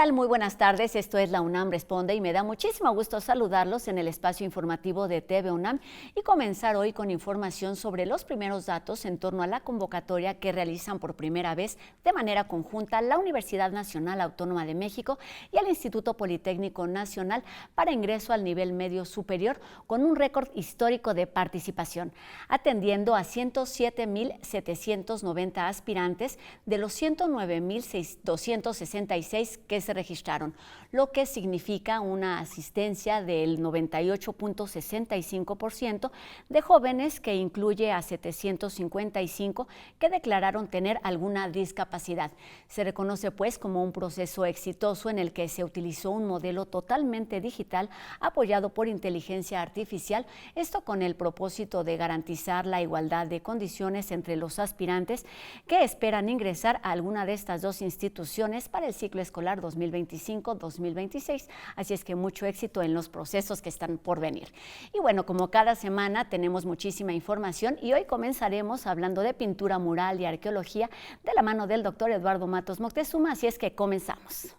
tal? Muy buenas tardes, esto es La UNAM Responde y me da muchísimo gusto saludarlos en el espacio informativo de TV UNAM y comenzar hoy con información sobre los primeros datos en torno a la convocatoria que realizan por primera vez de manera conjunta la Universidad Nacional Autónoma de México y el Instituto Politécnico Nacional para ingreso al nivel medio superior con un récord histórico de participación, atendiendo a 107,790 aspirantes de los 109,266 que se registraron, lo que significa una asistencia del 98.65% de jóvenes, que incluye a 755 que declararon tener alguna discapacidad. Se reconoce pues como un proceso exitoso en el que se utilizó un modelo totalmente digital apoyado por inteligencia artificial, esto con el propósito de garantizar la igualdad de condiciones entre los aspirantes que esperan ingresar a alguna de estas dos instituciones para el ciclo escolar 2025-2026. Así es que mucho éxito en los procesos que están por venir. Y bueno, como cada semana tenemos muchísima información y hoy comenzaremos hablando de pintura mural y arqueología de la mano del doctor Eduardo Matos Moctezuma, así es que comenzamos.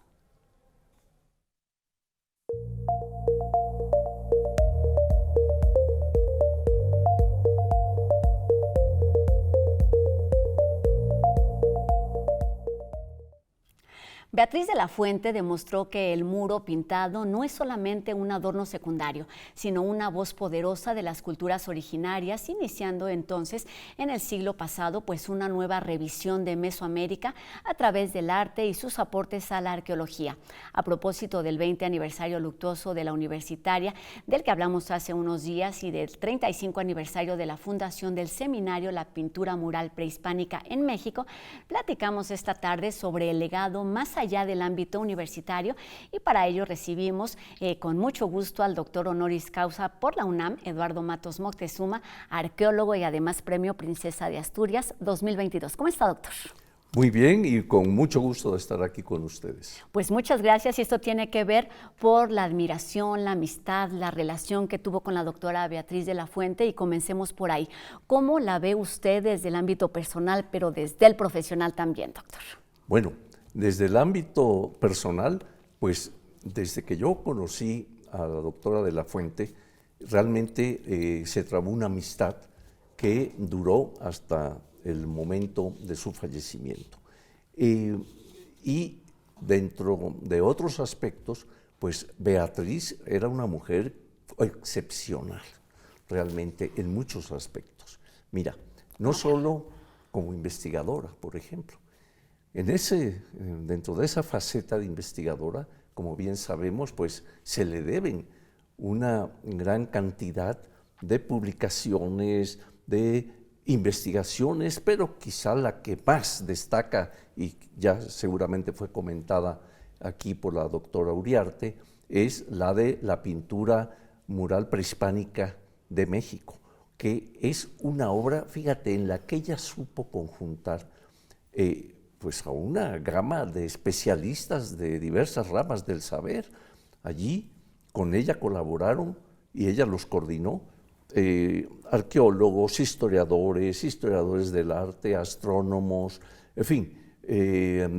Beatriz de la Fuente demostró que el muro pintado no es solamente un adorno secundario, sino una voz poderosa de las culturas originarias, iniciando entonces en el siglo pasado pues una nueva revisión de Mesoamérica a través del arte y sus aportes a la arqueología. A propósito del 20 aniversario luctuoso de la universitaria, del que hablamos hace unos días, y del 35 aniversario de la fundación del seminario La Pintura Mural Prehispánica en México, platicamos esta tarde sobre el legado más allá del ámbito universitario, y para ello recibimos con mucho gusto al doctor honoris causa por la UNAM, Eduardo Matos Moctezuma, arqueólogo y además Premio Princesa de Asturias 2022. ¿Cómo está, doctor? Muy bien, y con mucho gusto de estar aquí con ustedes. Pues muchas gracias, y esto tiene que ver por la admiración, la amistad, la relación que tuvo con la doctora Beatriz de la Fuente, y comencemos por ahí. ¿Cómo la ve usted desde el ámbito personal, pero desde el profesional también, doctor? Bueno, desde el ámbito personal, pues desde que yo conocí a la doctora de la Fuente, realmente se trabó una amistad que duró hasta el momento de su fallecimiento. Y dentro de otros aspectos, pues Beatriz era una mujer excepcional, realmente en muchos aspectos. Mira, no solo como investigadora, por ejemplo. Dentro de esa faceta de investigadora, como bien sabemos, pues se le deben una gran cantidad de publicaciones, de investigaciones, pero quizá la que más destaca, y ya seguramente fue comentada aquí por la doctora Uriarte, es la de la pintura mural prehispánica de México, que es una obra, fíjate, en la que ella supo conjuntar pues a una gama de especialistas de diversas ramas del saber. Allí con ella colaboraron y ella los coordinó, arqueólogos, historiadores del arte, astrónomos, en fin,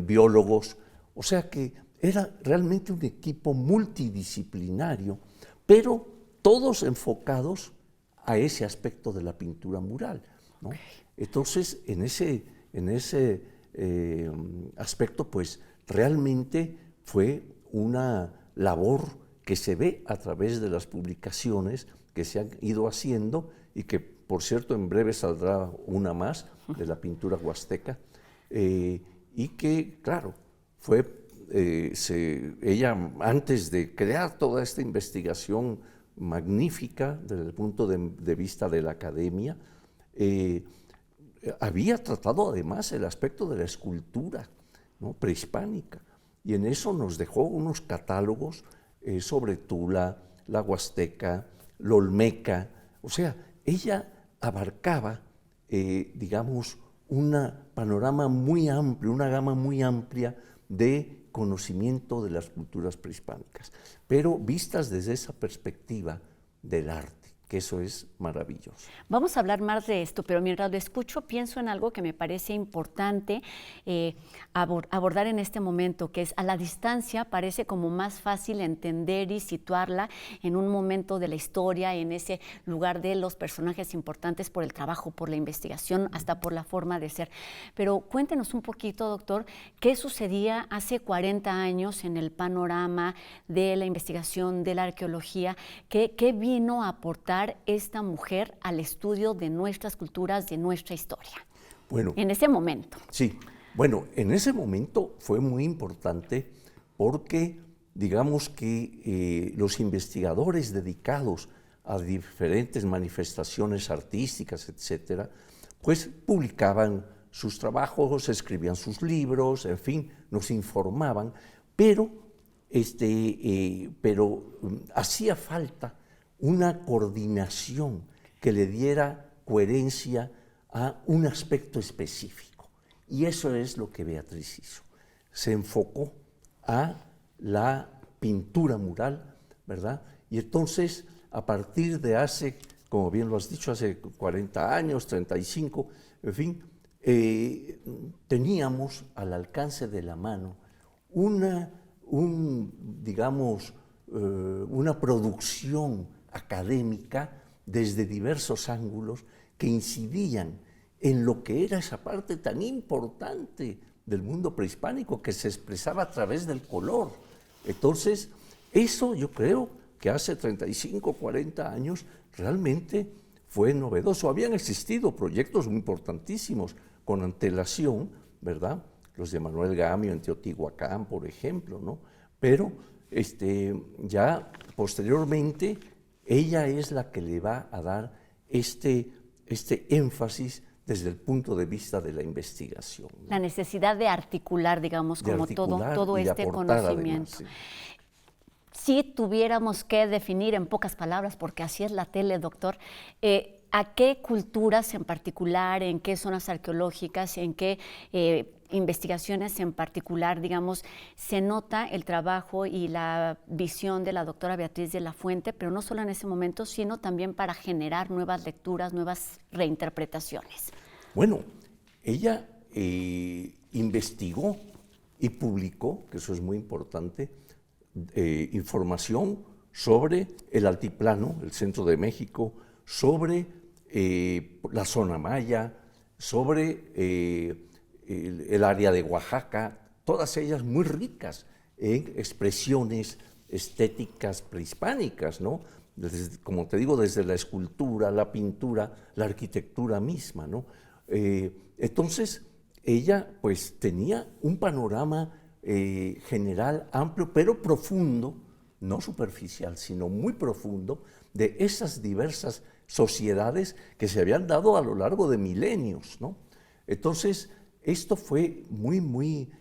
biólogos. O sea que era realmente un equipo multidisciplinario, pero todos enfocados a ese aspecto de la pintura mural, ¿no? Entonces, en ese aspecto, pues realmente fue una labor que se ve a través de las publicaciones que se han ido haciendo, y que, por cierto, en breve saldrá una más de la pintura huasteca, y que, claro, ella, antes de crear toda esta investigación magnífica desde el punto de vista de la academia, había tratado además el aspecto de la escultura, ¿no?, prehispánica, y en eso nos dejó unos catálogos sobre Tula, la Huasteca, la Olmeca. O sea, ella abarcaba, digamos, un panorama muy amplio, una gama muy amplia de conocimiento de las culturas prehispánicas, pero vistas desde esa perspectiva del arte. que eso es maravilloso. Vamos a hablar más de esto, pero mientras lo escucho pienso en algo que me parece importante abordar en este momento, que es a la distancia parece como más fácil entender y situarla en un momento de la historia, en ese lugar de los personajes importantes por el trabajo, por la investigación, hasta por la forma de ser. Pero cuéntenos un poquito, doctor, qué sucedía hace 40 años en el panorama de la investigación, de la arqueología, qué vino a aportar esta mujer al estudio de nuestras culturas, de nuestra historia. Bueno, en ese momento. Sí, bueno, en ese momento fue muy importante porque, digamos que los investigadores dedicados a diferentes manifestaciones artísticas, etcétera, pues publicaban sus trabajos, escribían sus libros, en fin, nos informaban, pero hacía falta una coordinación que le diera coherencia a un aspecto específico. Y eso es lo que Beatriz hizo. Se enfocó a la pintura mural, ¿verdad? Y entonces, a partir de hace, como bien lo has dicho, hace 40 años, 35, en fin, teníamos al alcance de la mano una producción académica desde diversos ángulos que incidían en lo que era esa parte tan importante del mundo prehispánico que se expresaba a través del color. Entonces, eso yo creo que hace 35, 40 años realmente fue novedoso. Habían existido proyectos muy importantísimos con antelación, ¿verdad? Los de Manuel Gamio en Teotihuacán, por ejemplo, ¿no? Pero ya posteriormente ella es la que le va a dar este énfasis desde el punto de vista de la investigación, ¿no? La necesidad de articular, digamos, como todo este conocimiento. Además, sí. Si tuviéramos que definir en pocas palabras, porque así es la tele, doctor, ¿a qué culturas en particular, en qué zonas arqueológicas, en qué investigaciones en particular, digamos, se nota el trabajo y la visión de la doctora Beatriz de la Fuente, pero no solo en ese momento, sino también para generar nuevas lecturas, nuevas reinterpretaciones? Bueno, ella investigó y publicó, que eso es muy importante, información sobre el altiplano, el centro de México, sobre la zona maya, sobre el área de Oaxaca, todas ellas muy ricas en expresiones estéticas prehispánicas, ¿no? Como te digo, desde la escultura, la pintura, la arquitectura misma, ¿no? Entonces, ella pues tenía un panorama general, amplio, pero profundo, no superficial, sino muy profundo, de esas diversas sociedades que se habían dado a lo largo de milenios, ¿no? Entonces, esto fue muy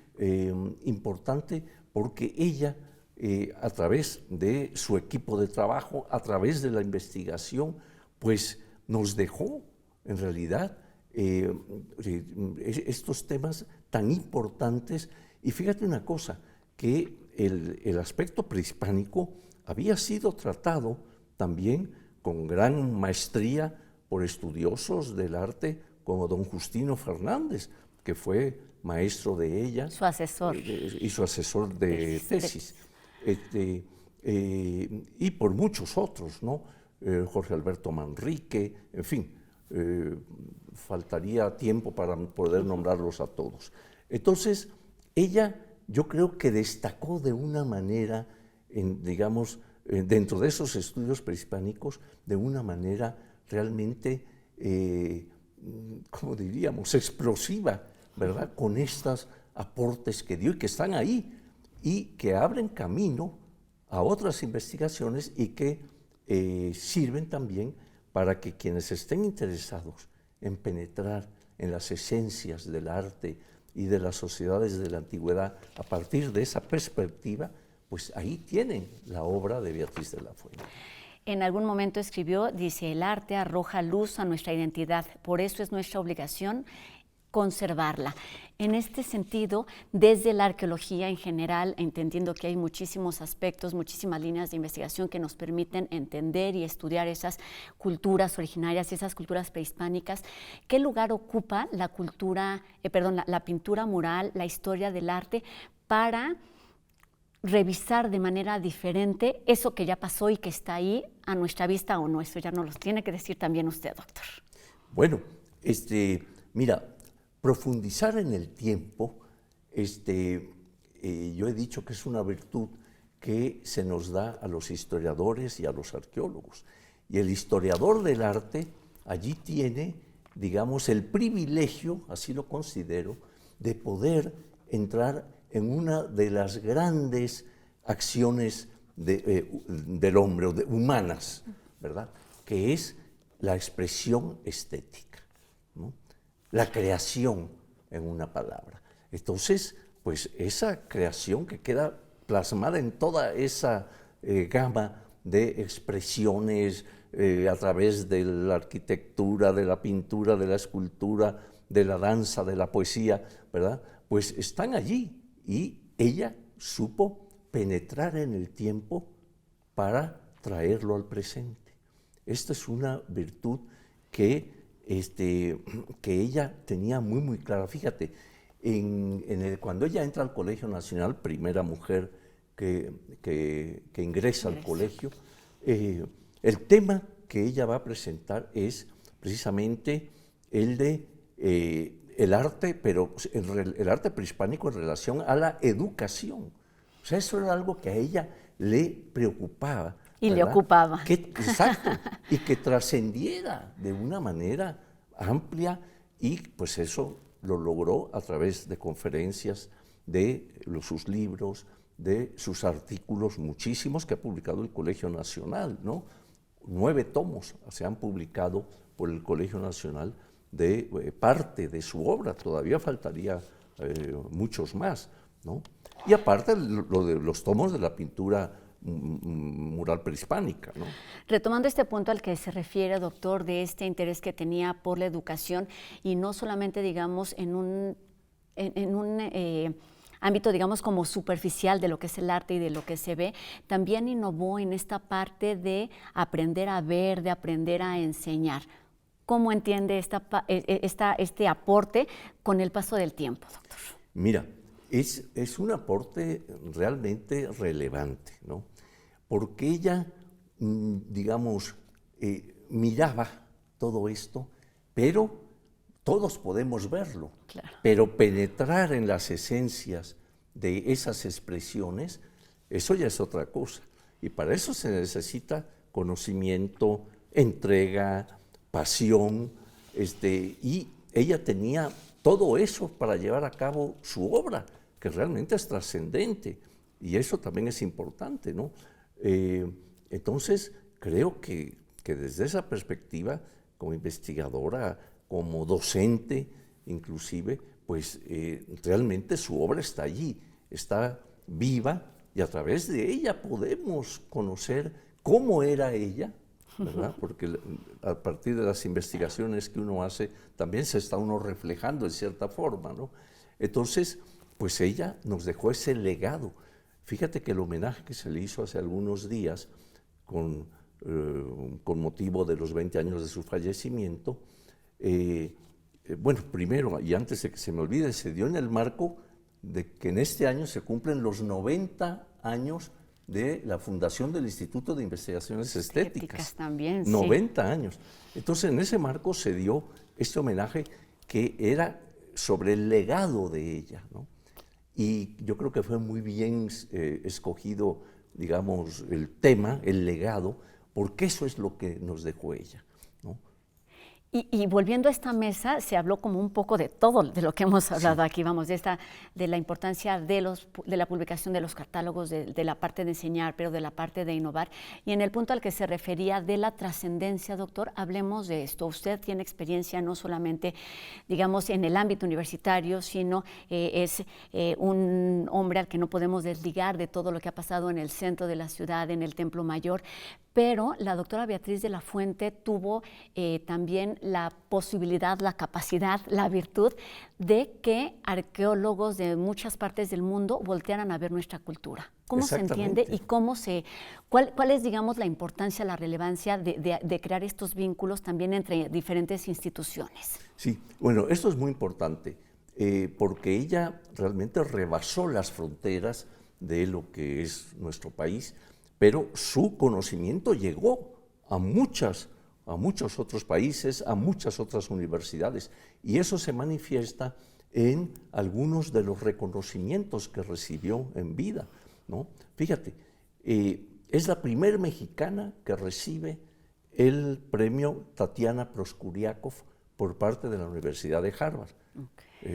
importante porque ella, a través de su equipo de trabajo, a través de la investigación, pues nos dejó, en realidad, estos temas tan importantes. Y fíjate una cosa, que el aspecto prehispánico había sido tratado también con gran maestría por estudiosos del arte como don Justino Fernández, que fue maestro de ella. Su asesor. Y su asesor de tesis. Y por muchos otros, ¿no? Jorge Alberto Manrique, en fin, faltaría tiempo para poder nombrarlos a todos. Entonces, ella, yo creo que destacó de una manera, digamos, dentro de esos estudios prehispánicos, de una manera realmente, como diríamos, explosiva, ¿verdad? Con estos aportes que dio y que están ahí y que abren camino a otras investigaciones y que sirven también para que quienes estén interesados en penetrar en las esencias del arte y de las sociedades de la antigüedad a partir de esa perspectiva, pues ahí tienen la obra de Beatriz de la Fuente. En algún momento escribió, dice, el arte arroja luz a nuestra identidad, por eso es nuestra obligación conservarla. En este sentido, desde la arqueología en general, entendiendo que hay muchísimos aspectos, muchísimas líneas de investigación que nos permiten entender y estudiar esas culturas originarias, esas culturas prehispánicas, ¿qué lugar ocupa la cultura, la pintura mural, la historia del arte para revisar de manera diferente eso que ya pasó y que está ahí a nuestra vista o no? Eso ya nos lo tiene que decir también usted, doctor. Bueno, mira, profundizar en el tiempo, yo he dicho que es una virtud que se nos da a los historiadores y a los arqueólogos. Y el historiador del arte allí tiene, digamos, el privilegio, así lo considero, de poder entrar en una de las grandes acciones del hombre, humanas, ¿verdad? Que es la expresión estética, ¿no? La creación, en una palabra. Entonces, pues esa creación que queda plasmada en toda esa gama de expresiones a través de la arquitectura, de la pintura, de la escultura, de la danza, de la poesía, ¿verdad? Pues están allí y ella supo penetrar en el tiempo para traerlo al presente. Esta es una virtud que ella tenía muy, muy clara. Fíjate, cuando ella entra al Colegio Nacional, primera mujer que ingresa al colegio, el tema que ella va a presentar es precisamente el de el arte, pero el arte prehispánico en relación a la educación. O sea, eso era algo que a ella le preocupaba. Y ¿verdad? le ocupaba. Exacto, y que trascendiera de una manera amplia, y pues eso lo logró a través de conferencias, de sus libros, de sus artículos, muchísimos que ha publicado el Colegio Nacional, ¿no? 9 tomos se han publicado por el Colegio Nacional de parte de su obra, todavía faltaría muchos más, ¿no? Y aparte los tomos de la pintura mural prehispánica, ¿no? Retomando este punto al que se refiere, doctor, de este interés que tenía por la educación, y no solamente, digamos, en un ámbito, digamos, como superficial de lo que es el arte y de lo que se ve, también innovó en esta parte de aprender a ver, de aprender a enseñar. ¿Cómo entiende este aporte con el paso del tiempo, doctor? Mira, es un aporte realmente relevante, ¿no? Porque ella, digamos, miraba todo esto, pero todos podemos verlo. Claro. Pero penetrar en las esencias de esas expresiones, eso ya es otra cosa. Y para eso se necesita conocimiento, entrega, pasión, y ella tenía todo eso para llevar a cabo su obra, que realmente es trascendente, y eso también es importante, ¿no? Entonces, creo que desde esa perspectiva, como investigadora, como docente, inclusive, pues realmente su obra está allí, está viva, y a través de ella podemos conocer cómo era ella, ¿verdad? Porque a partir de las investigaciones que uno hace, también se está uno reflejando en cierta forma, ¿no? Entonces, pues ella nos dejó ese legado. Fíjate que el homenaje que se le hizo hace algunos días, con motivo de los 20 años de su fallecimiento, bueno, primero, y antes de que se me olvide, se dio en el marco de que en este año se cumplen los 90 años de la fundación del Instituto de Investigaciones Estéticas. También, sí. 90 años. Entonces, en ese marco se dio este homenaje que era sobre el legado de ella, ¿no? Y yo creo que fue muy bien escogido, digamos, el tema, el legado, porque eso es lo que nos dejó ella, ¿no? Y volviendo a esta mesa, se habló como un poco de todo de lo que hemos hablado aquí, vamos, de la importancia de la publicación de los catálogos, de la parte de enseñar, pero de la parte de innovar. Y en el punto al que se refería de la trascendencia, doctor, hablemos de esto. Usted tiene experiencia no solamente, digamos, en el ámbito universitario, sino es un hombre al que no podemos desligar de todo lo que ha pasado en el centro de la ciudad, en el Templo Mayor. Pero la doctora Beatriz de la Fuente tuvo también la posibilidad, la capacidad, la virtud de que arqueólogos de muchas partes del mundo voltearan a ver nuestra cultura. ¿Cómo se entiende y cuál es, digamos, la importancia, la relevancia de crear estos vínculos también entre diferentes instituciones? Sí, bueno, esto es muy importante porque ella realmente rebasó las fronteras de lo que es nuestro país, pero su conocimiento llegó a muchos otros países, a muchas otras universidades, y eso se manifiesta en algunos de los reconocimientos que recibió en vida, ¿no? Fíjate, es la primera mexicana que recibe el premio Tatiana Proskuriakov por parte de la Universidad de Harvard,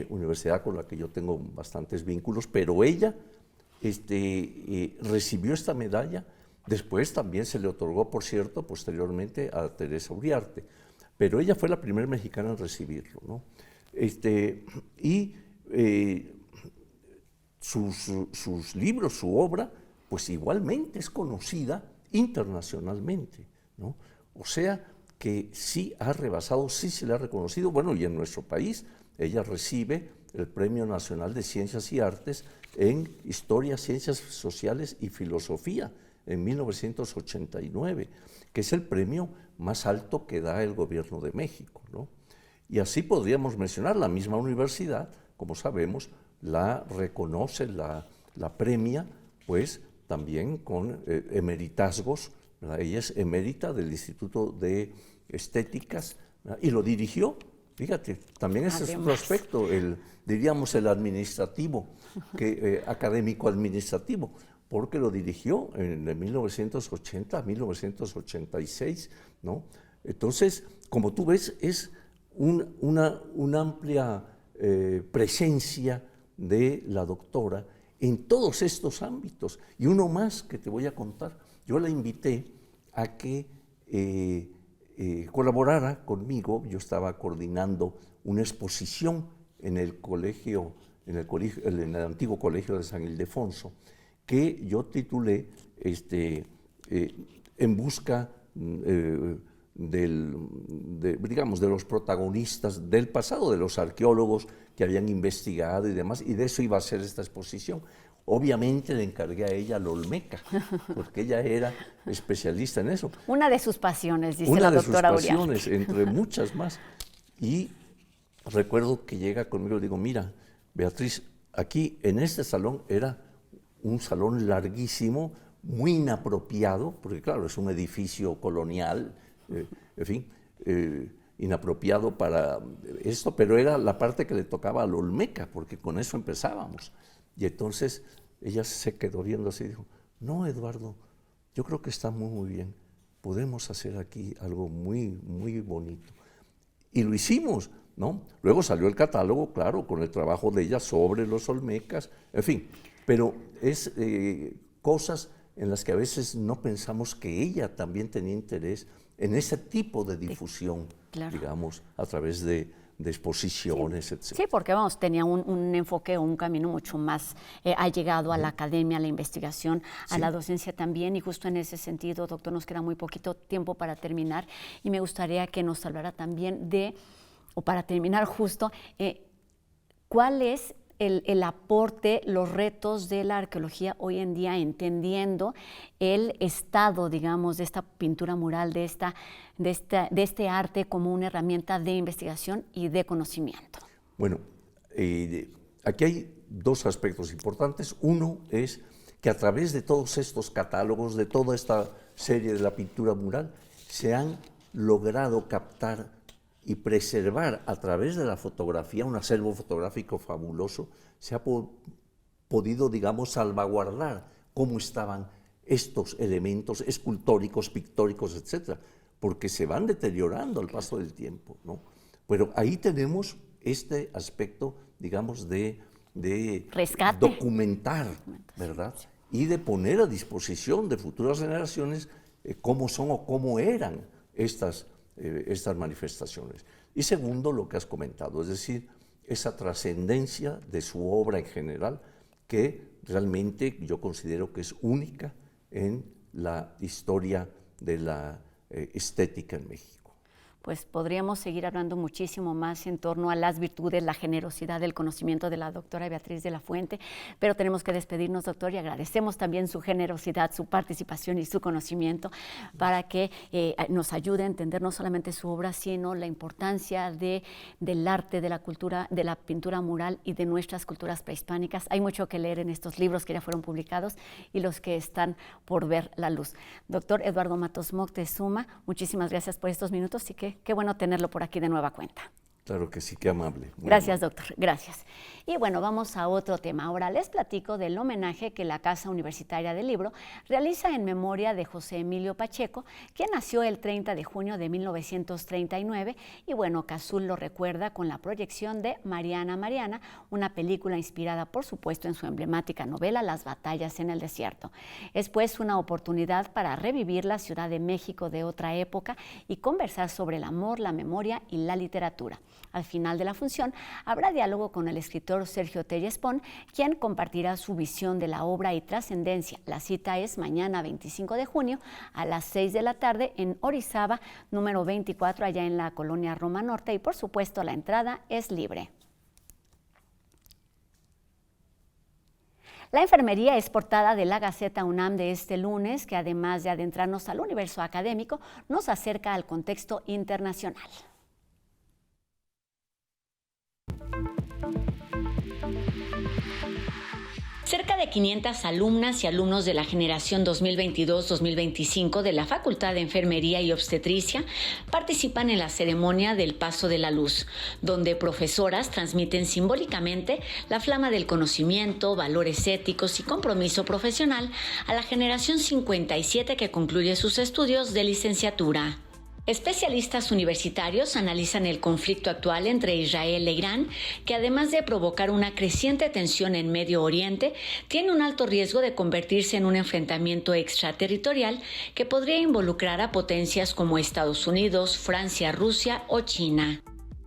universidad con la que yo tengo bastantes vínculos, pero ella recibió esta medalla. Después también se le otorgó, por cierto, posteriormente a Teresa Uriarte, pero ella fue la primera mexicana en recibirlo, ¿no? Sus libros, su obra, pues igualmente es conocida internacionalmente, ¿no? O sea que sí ha rebasado, sí se le ha reconocido. Bueno, y en nuestro país ella recibe el Premio Nacional de Ciencias y Artes en Historia, Ciencias Sociales y Filosofía en 1989, que es el premio más alto que da el gobierno de México, ¿no? Y así podríamos mencionar, la misma universidad, como sabemos, la reconoce, la premia, pues también con emeritazgos, ¿verdad? Ella es emérita del Instituto de Estéticas, ¿verdad? Y lo dirigió. Fíjate, también ese es otro aspecto, diríamos el administrativo, académico administrativo, porque lo dirigió de 1980 a 1986, ¿no? Entonces, como tú ves, es una amplia presencia de la doctora en todos estos ámbitos. Y uno más que te voy a contar, yo la invité a que colaborara conmigo. Yo estaba coordinando una exposición en el antiguo colegio de San Ildefonso, que yo titulé En busca digamos, de los protagonistas del pasado, de los arqueólogos que habían investigado y demás, y de eso iba a ser esta exposición. Obviamente le encargué a ella la Olmeca, porque ella era especialista en eso. Una de sus pasiones, dice la doctora Uriarte. Una de sus pasiones, entre muchas más. Y recuerdo que llega conmigo y le digo, mira, Beatriz, aquí en este salón era un salón larguísimo, muy inapropiado, porque claro, es un edificio colonial, en fin, inapropiado para esto, pero era la parte que le tocaba a la Olmeca, porque con eso empezábamos. Y entonces ella se quedó viendo así y dijo, no, Eduardo, yo creo que está muy bien, podemos hacer aquí algo muy, muy bonito. Y lo hicimos, ¿no? Luego salió el catálogo, claro, con el trabajo de ella sobre los olmecas, en fin, pero es cosas en las que a veces no pensamos que ella también tenía interés en ese tipo de difusión, claro, digamos, a través de exposiciones, sí, etc. Sí, porque vamos, tenía un enfoque o un camino mucho más allegado a la academia, a la investigación, a la docencia también, y justo en ese sentido, doctor, nos queda muy poquito tiempo para terminar, y me gustaría que nos hablara también para terminar justo, ¿cuál es el aporte, los retos de la arqueología hoy en día, entendiendo el estado, digamos, de esta pintura mural, de este arte como una herramienta de investigación y de conocimiento? Bueno, aquí hay dos aspectos importantes. Uno es que a través de todos estos catálogos, de toda esta serie de la pintura mural, se han logrado captar y preservar a través de la fotografía, un acervo fotográfico fabuloso, se ha podido, digamos, salvaguardar cómo estaban estos elementos escultóricos, pictóricos, etcétera, porque se van deteriorando al paso del tiempo, ¿no? Pero ahí tenemos este aspecto, digamos, de documentar, ¿verdad? Y de poner a disposición de futuras generaciones cómo son o cómo eran estas manifestaciones. Y segundo, lo que has comentado, es decir, esa trascendencia de su obra en general, que realmente yo considero que es única en la historia de la estética en México. pues podríamos seguir hablando muchísimo más en torno a las virtudes, la generosidad, el conocimiento de la doctora Beatriz de la Fuente, pero tenemos que despedirnos, doctor, y agradecemos también su generosidad, su participación y su conocimiento para que nos ayude a entender no solamente su obra, sino la importancia del arte, de la cultura, de la pintura mural y de nuestras culturas prehispánicas. Hay mucho que leer en estos libros que ya fueron publicados y los que están por ver la luz. Doctor Eduardo Matos Moctezuma, muchísimas gracias por estos minutos y qué bueno tenerlo por aquí de nueva cuenta. Claro que sí, qué amable. Gracias, doctor, gracias. Y bueno, vamos a otro tema. Ahora les platico del homenaje que la Casa Universitaria del Libro realiza en memoria de José Emilio Pacheco, quien nació el 30 de junio de 1939. Y bueno, Cazul lo recuerda con la proyección de Mariana Mariana, una película inspirada, por supuesto, en su emblemática novela Las batallas en el desierto. Es pues una oportunidad para revivir la Ciudad de México de otra época y conversar sobre el amor, la memoria y la literatura. Al final de la función habrá diálogo con el escritor Sergio Tellespón, quien compartirá su visión de la obra y trascendencia. La cita es mañana 25 de junio a las 6 de la tarde en Orizaba, número 24, allá en la colonia Roma Norte, y por supuesto la entrada es libre. La enfermería es portada de la Gaceta UNAM de este lunes, que además de adentrarnos al universo académico, nos acerca al contexto internacional. Cerca de 500 alumnas y alumnos de la generación 2022-2025 de la Facultad de Enfermería y Obstetricia participan en la ceremonia del Paso de la Luz, donde profesoras transmiten simbólicamente la flama del conocimiento, valores éticos y compromiso profesional a la generación 57 que concluye sus estudios de licenciatura. Especialistas universitarios analizan el conflicto actual entre Israel e Irán, que además de provocar una creciente tensión en Medio Oriente, tiene un alto riesgo de convertirse en un enfrentamiento extraterritorial que podría involucrar a potencias como Estados Unidos, Francia, Rusia o China.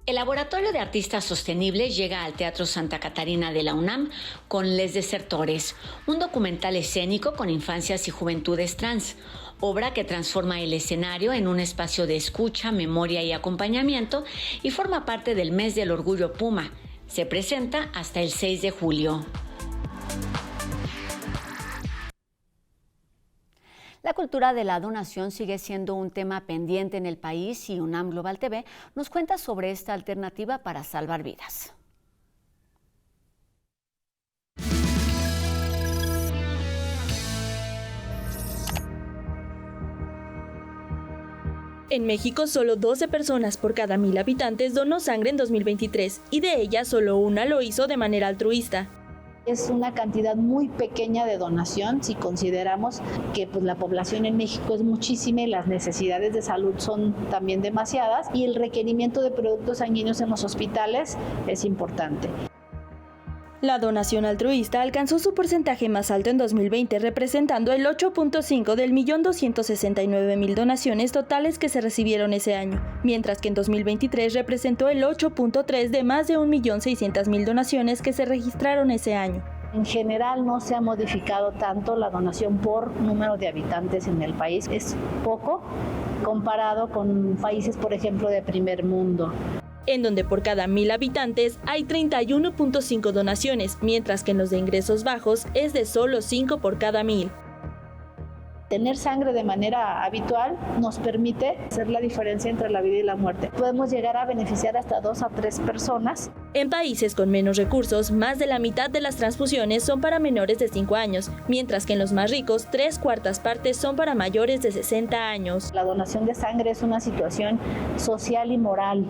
El Laboratorio de Artistas Sostenibles llega al Teatro Santa Catarina de la UNAM con Les Desertores, un documental escénico con infancias y juventudes trans, obra que transforma el escenario en un espacio de escucha, memoria y acompañamiento y forma parte del Mes del Orgullo Puma. Se presenta hasta el 6 de julio. La cultura de la donación sigue siendo un tema pendiente en el país y UNAM Global TV nos cuenta sobre esta alternativa para salvar vidas. En México, solo 12 personas por cada 1,000 habitantes donó sangre en 2023 y de ellas solo una lo hizo de manera altruista. Es una cantidad muy pequeña de donación si consideramos que la población en México es muchísima y las necesidades de salud son también demasiadas y el requerimiento de productos sanguíneos en los hospitales es importante. La donación altruista alcanzó su porcentaje más alto en 2020, representando el 8.5 del 1.269.000 donaciones totales que se recibieron ese año, mientras que en 2023 representó el 8.3 de más de 1.600.000 donaciones que se registraron ese año. En general no se ha modificado tanto la donación por número de habitantes en el país. Es poco comparado con países, por ejemplo, de primer mundo, en donde por cada 1,000 habitantes hay 31.5 donaciones, mientras que en los de ingresos bajos es de solo 5 por cada 1,000. Tener sangre de manera habitual nos permite hacer la diferencia entre la vida y la muerte. Podemos llegar a beneficiar hasta 2 a 3 personas. En países con menos recursos, más de la mitad de las transfusiones son para menores de 5 años, mientras que en los más ricos, 3/4 partes son para mayores de 60 años. La donación de sangre es una situación social y moral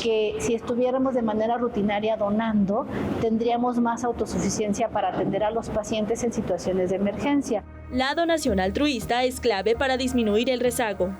que si estuviéramos de manera rutinaria donando, tendríamos más autosuficiencia para atender a los pacientes en situaciones de emergencia. La donación altruista es clave para disminuir el rezago.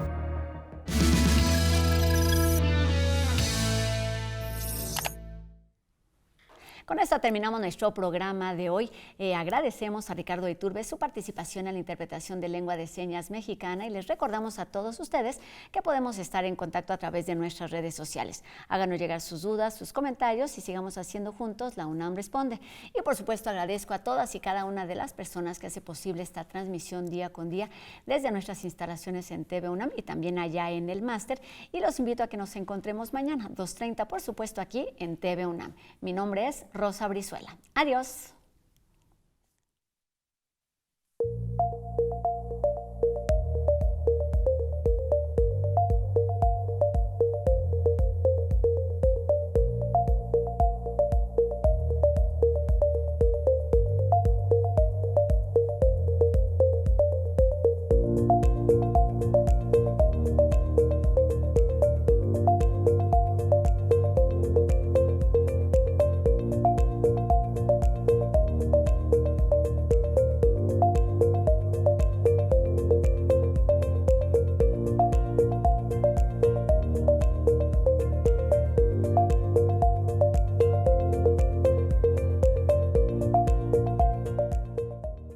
Con esto terminamos nuestro programa de hoy. Agradecemos a Ricardo Iturbe su participación en la interpretación de lengua de señas mexicana y les recordamos a todos ustedes que podemos estar en contacto a través de nuestras redes sociales. Háganos llegar sus dudas, sus comentarios y sigamos haciendo juntos La UNAM Responde. Y por supuesto agradezco a todas y cada una de las personas que hace posible esta transmisión día con día desde nuestras instalaciones en TV UNAM y también allá en el máster. Y los invito a que nos encontremos mañana, 2:30, por supuesto, aquí en TV UNAM. Mi nombre es Rosa Brizuela. Adiós.